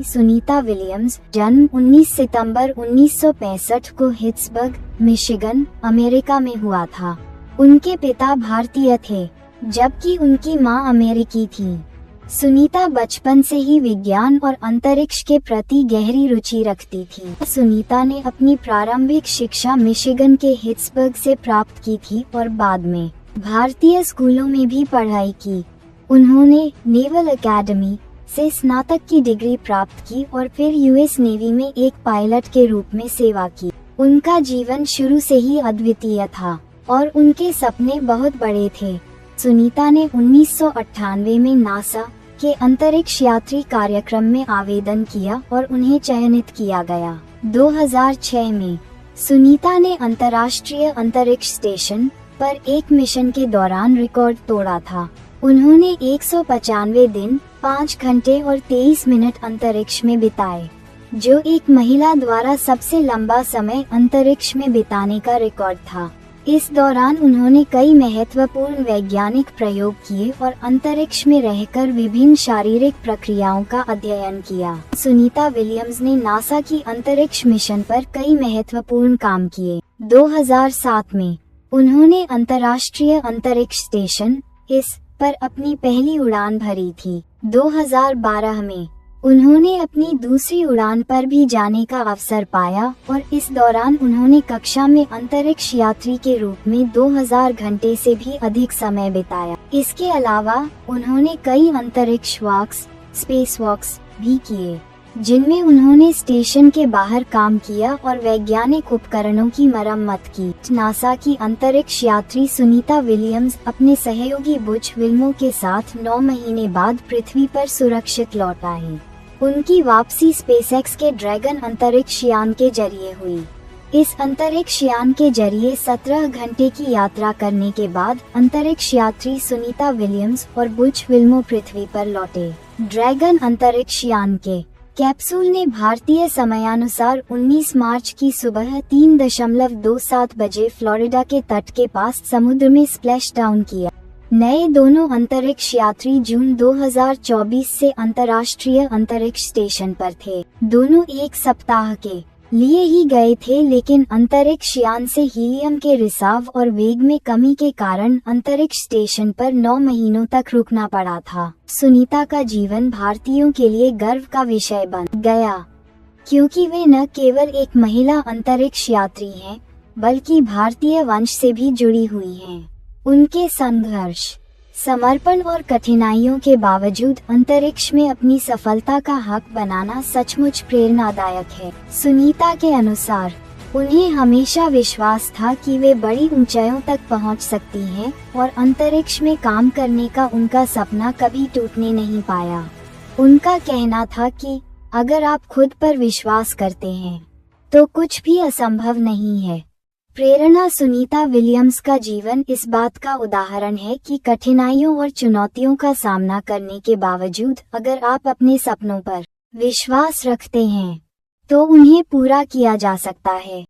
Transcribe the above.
Sunita Williams जन्म 19 सितंबर 1965 को हिट्सबर्ग, Michigan, America में हुआ था। उनके पिता भारतीय थे, जबकि उनकी मां अमेरिकी थी। सुनीता बचपन से ही विज्ञान और अंतरिक्ष के प्रति गहरी रुचि रखती थी। सुनीता ने अपनी प्रारंभिक शिक्षा मिशिगन के हिट्सबर्ग से प्राप्त की थी और बाद में भारतीय स्कूलों में भी पढ़ाई की। उन्होंने नेवल एकेडमी से स्नातक की डिग्री प्राप्त की और फिर यूएस नेवी में एक पायलट के रूप में सेवा की। उनका जीवन शुरू से ही अद्वितीय था और उनके सपने बहुत बड़े थे। सुनीता ने 1998 में नासा के अंतरिक्ष यात्री कार्यक्रम में आवेदन किया और उन्हें चयनित किया गया। 2006 में सुनीता ने अंतर्राष्ट्रीय अंतरिक्ष स्टेशन पर एक मिशन के दौरान रिकॉर्ड तोड़ा था। उन्होंने 195 दिन, 5 घंटे और 23 मिनट अंतरिक्ष में बिताए, जो एक महिला द्वारा सबसे लंबा समय अंतरिक्ष में बिताने का रिकॉर्ड था। इस दौरान उन्होंने कई महत्वपूर्ण वैज्ञानिक प्रयोग किए और अंतरिक्ष में रहकर विभिन्न शारीरिक प्रक्रियाओं का अध्ययन किया। सुनीता विलियम्स ने नासा की अंतरिक्ष मिशन पर कई महत्वपूर्ण काम किए। 2007 में उन्होंने अंतर्राष्ट्रीय अंतरिक्ष स्टेशन ISS पर अपनी पहली उड़ान भरी थी। 2012 में उन्होंने अपनी दूसरी उड़ान पर भी जाने का अवसर पाया और इस दौरान उन्होंने कक्षा में अंतरिक्ष यात्री के रूप में 2000 घंटे से भी अधिक समय बिताया। इसके अलावा उन्होंने कई अंतरिक्ष वॉक्स, स्पेस वॉक्स भी किए, जिनमें उन्होंने स्टेशन के बाहर काम किया और वैज्ञानिक उपकरणों की मरम्मत की। नासा की अंतरिक्ष यात्री सुनीता विलियम्स अपने सहयोगी बुच विल्मो के साथ 9 महीने बाद पृथ्वी पर सुरक्षित लौट आई। उनकी वापसी स्पेसएक्स के ड्रैगन अंतरिक्ष यान के जरिए हुई। इस अंतरिक्ष यान के जरिए 17 घंटे की यात्रा करने के बाद अंतरिक्ष यात्री सुनीता विलियम्स और बुच विल्मो पृथ्वी पर लौटे। ड्रैगन अंतरिक्ष यान के कैप्सूल ने भारतीय समयानुसार 19 मार्च की सुबह 3:27 बजे फ्लोरिडा के तट के पास समुद्र में स्प्लैश डाउन किया। नए दोनों अंतरिक्ष यात्री जून 2024 से अंतर्राष्ट्रीय अंतरिक्ष स्टेशन पर थे। दोनों एक सप्ताह के लिए ही गए थे, लेकिन अंतरिक्ष यान से हीलियम के रिसाव और वेग में कमी के कारण अंतरिक्ष स्टेशन पर 9 महीनों तक रुकना पड़ा था। सुनीता का जीवन भारतीयों के लिए गर्व का विषय बन गया, क्योंकि वे न केवल एक महिला अंतरिक्ष यात्री हैं, बल्कि भारतीय वंश से भी जुड़ी हुई हैं। उनके संघर्ष, समर्पण और कठिनाइयों के बावजूद अंतरिक्ष में अपनी सफलता का हक बनाना सचमुच प्रेरणादायक है। सुनीता के अनुसार उन्हें हमेशा विश्वास था कि वे बड़ी ऊंचाइयों तक पहुंच सकती हैं और अंतरिक्ष में काम करने का उनका सपना कभी टूटने नहीं पाया। उनका कहना था कि अगर आप खुद पर विश्वास करते हैं तो कुछ भी असंभव नहीं है। प्रेरणा सुनीता विलियम्स का जीवन इस बात का उदाहरण है कि कठिनाइयों और चुनौतियों का सामना करने के बावजूद अगर आप अपने सपनों पर विश्वास रखते हैं तो उन्हें पूरा किया जा सकता है।